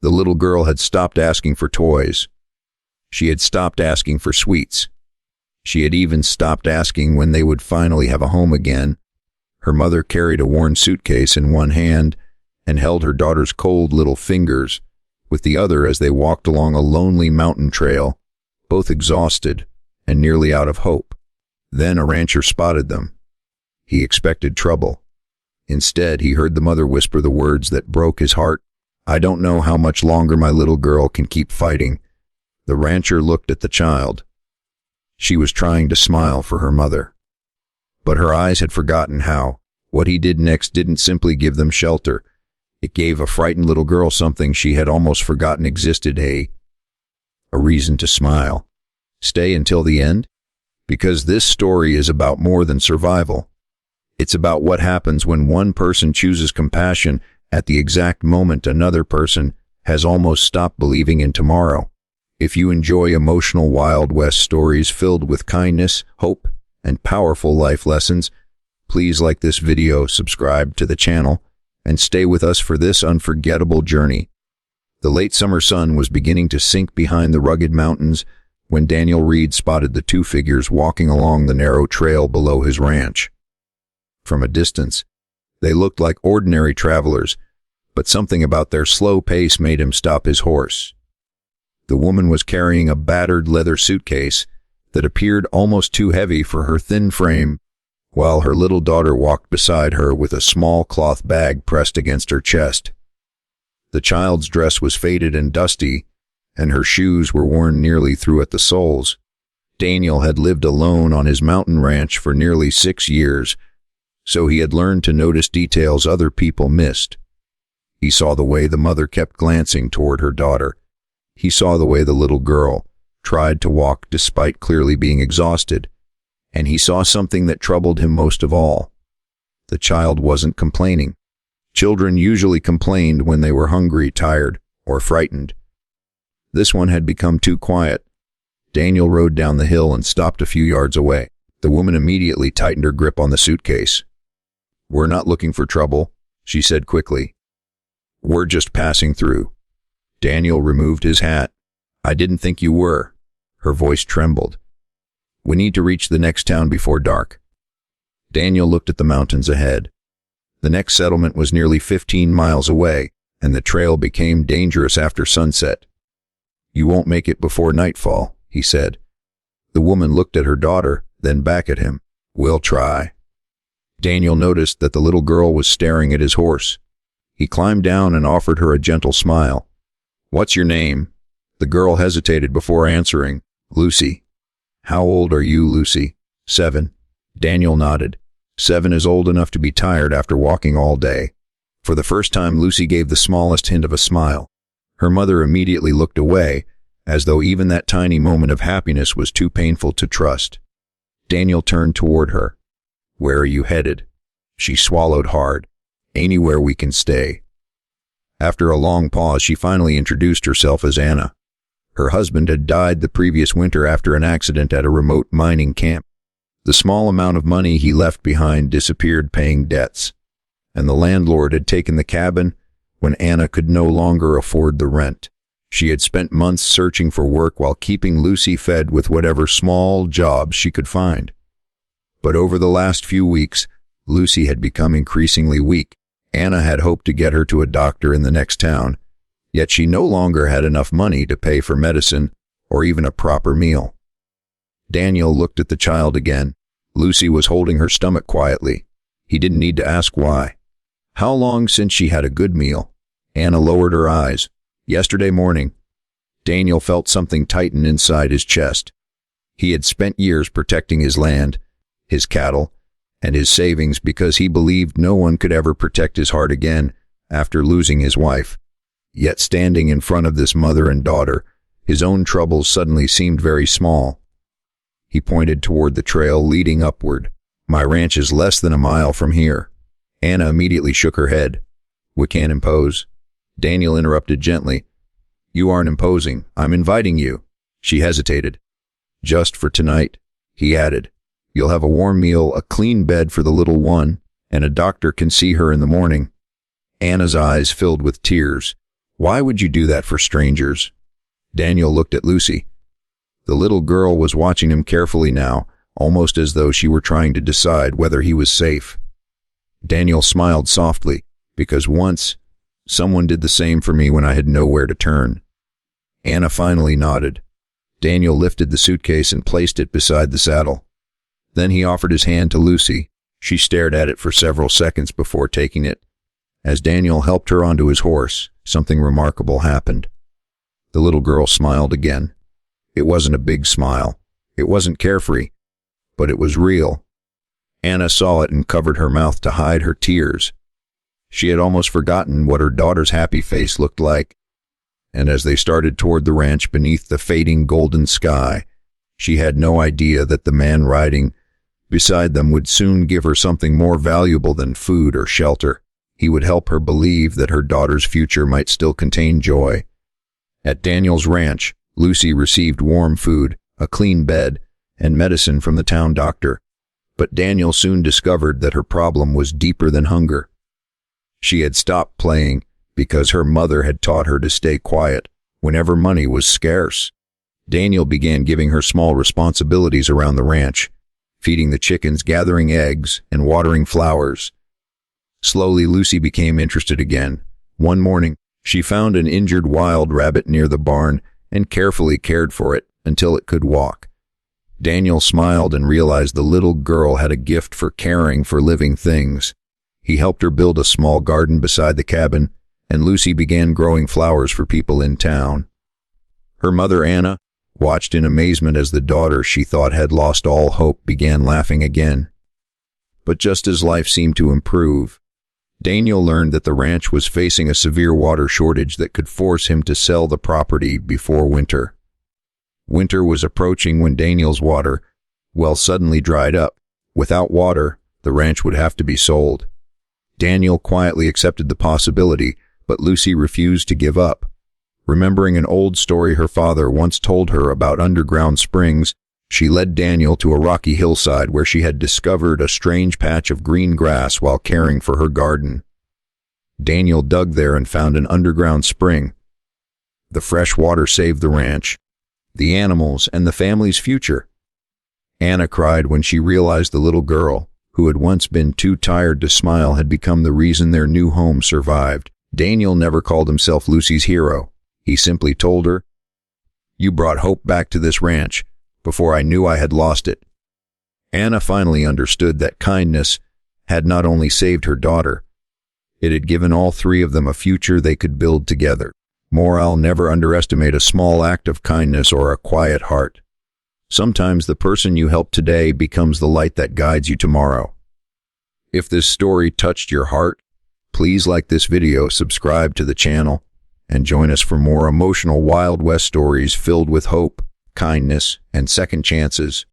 The little girl had stopped asking for toys. She had stopped asking for sweets. She had even stopped asking when they would finally have a home again. Her mother carried a worn suitcase in one hand and held her daughter's cold little fingers with the other as they walked along a lonely mountain trail, both exhausted and nearly out of hope. Then a rancher spotted them. He expected trouble. Instead, he heard the mother whisper the words that broke his heart. "I don't know how much longer my little girl can keep fighting." The rancher looked at the child. She was trying to smile for her mother, but her eyes had forgotten how. What he did next didn't simply give them shelter. It gave a frightened little girl something she had almost forgotten existed, a reason to smile. Stay until the end? Because this story is about more than survival. It's about what happens when one person chooses compassion at the exact moment another person has almost stopped believing in tomorrow. If you enjoy emotional Wild West stories filled with kindness, hope, and powerful life lessons, please like this video, subscribe to the channel, and stay with us for this unforgettable journey. The late summer sun was beginning to sink behind the rugged mountains when Daniel Reed spotted the two figures walking along the narrow trail below his ranch. From a distance, they looked like ordinary travelers, but something about their slow pace made him stop his horse. The woman was carrying a battered leather suitcase that appeared almost too heavy for her thin frame, while her little daughter walked beside her with a small cloth bag pressed against her chest. The child's dress was faded and dusty, and her shoes were worn nearly through at the soles. Daniel had lived alone on his mountain ranch for nearly 6 years, so he had learned to notice details other people missed. He saw the way the mother kept glancing toward her daughter. He saw the way the little girl tried to walk despite clearly being exhausted, and he saw something that troubled him most of all. The child wasn't complaining. Children usually complained when they were hungry, tired, or frightened. This one had become too quiet. Daniel rode down the hill and stopped a few yards away. The woman immediately tightened her grip on the suitcase. "We're not looking for trouble," she said quickly. "We're just passing through." Daniel removed his hat. "I didn't think you were." Her voice trembled. "We need to reach the next town before dark." Daniel looked at the mountains ahead. The next settlement was nearly 15 miles away, and the trail became dangerous after sunset. "You won't make it before nightfall," he said. The woman looked at her daughter, then back at him. "We'll try." Daniel noticed that the little girl was staring at his horse. He climbed down and offered her a gentle smile. "What's your name?" The girl hesitated before answering. "Lucy." "How old are you, Lucy?" "7. Daniel nodded. 7 is old enough to be tired after walking all day. For the first time, Lucy gave the smallest hint of a smile. Her mother immediately looked away, as though even that tiny moment of happiness was too painful to trust. Daniel turned toward her. "Where are you headed?" She swallowed hard. "Anywhere we can stay." After a long pause, she finally introduced herself as Anna. Her husband had died the previous winter after an accident at a remote mining camp. The small amount of money he left behind disappeared paying debts, and the landlord had taken the cabin when Anna could no longer afford the rent. She had spent months searching for work while keeping Lucy fed with whatever small jobs she could find. But over the last few weeks, Lucy had become increasingly weak. Anna had hoped to get her to a doctor in the next town, yet she no longer had enough money to pay for medicine or even a proper meal. Daniel looked at the child again. Lucy was holding her stomach quietly. He didn't need to ask why. How long since she had a good meal? Anna lowered her eyes. Yesterday morning. Daniel felt something tighten inside his chest. He had spent years protecting his land, his cattle, and his savings because he believed no one could ever protect his heart again after losing his wife. Yet standing in front of this mother and daughter, his own troubles suddenly seemed very small. He pointed toward the trail leading upward. "My ranch is less than a mile from here." Anna immediately shook her head. "We can't impose." Daniel interrupted gently. "You aren't imposing. I'm inviting you." She hesitated. "Just for tonight," he added. "You'll have a warm meal, a clean bed for the little one, and a doctor can see her in the morning." Anna's eyes filled with tears. Why would you do that for strangers? Daniel looked at Lucy. The little girl was watching him carefully now, almost as though she were trying to decide whether he was safe. Daniel smiled softly, because once, someone did the same for me when I had nowhere to turn. Anna finally nodded. Daniel lifted the suitcase and placed it beside the saddle. Then he offered his hand to Lucy. She stared at it for several seconds before taking it. As Daniel helped her onto his horse, something remarkable happened. The little girl smiled again. It wasn't a big smile. It wasn't carefree, but it was real. Anna saw it and covered her mouth to hide her tears. She had almost forgotten what her daughter's happy face looked like. And as they started toward the ranch beneath the fading golden sky, she had no idea that the man riding beside them would soon give her something more valuable than food or shelter. He would help her believe that her daughter's future might still contain joy. At Daniel's ranch, Lucy received warm food, a clean bed, and medicine from the town doctor. But Daniel soon discovered that her problem was deeper than hunger. She had stopped playing because her mother had taught her to stay quiet whenever money was scarce. Daniel began giving her small responsibilities around the ranch, feeding the chickens, gathering eggs, and watering flowers. Slowly, Lucy became interested again. One morning, she found an injured wild rabbit near the barn and carefully cared for it until it could walk. Daniel smiled and realized the little girl had a gift for caring for living things. He helped her build a small garden beside the cabin, and Lucy began growing flowers for people in town. Her mother, Anna, watched in amazement as the daughter she thought had lost all hope began laughing again. But just as life seemed to improve, Daniel learned that the ranch was facing a severe water shortage that could force him to sell the property before winter. Winter was approaching when Daniel's water well suddenly dried up. Without water, the ranch would have to be sold. Daniel quietly accepted the possibility, but Lucy refused to give up. Remembering an old story her father once told her about underground springs, she led Daniel to a rocky hillside where she had discovered a strange patch of green grass while caring for her garden. Daniel dug there and found an underground spring. The fresh water saved the ranch, the animals, and the family's future. Anna cried when she realized the little girl, who had once been too tired to smile, had become the reason their new home survived. Daniel never called himself Lucy's hero. He simply told her, "You brought hope back to this ranch before I knew I had lost it." Anna finally understood that kindness had not only saved her daughter, it had given all three of them a future they could build together. I'll never underestimate a small act of kindness or a quiet heart. Sometimes the person you help today becomes the light that guides you tomorrow. If this story touched your heart, please like this video, subscribe to the channel, and join us for more emotional Wild West stories filled with hope, kindness, and second chances.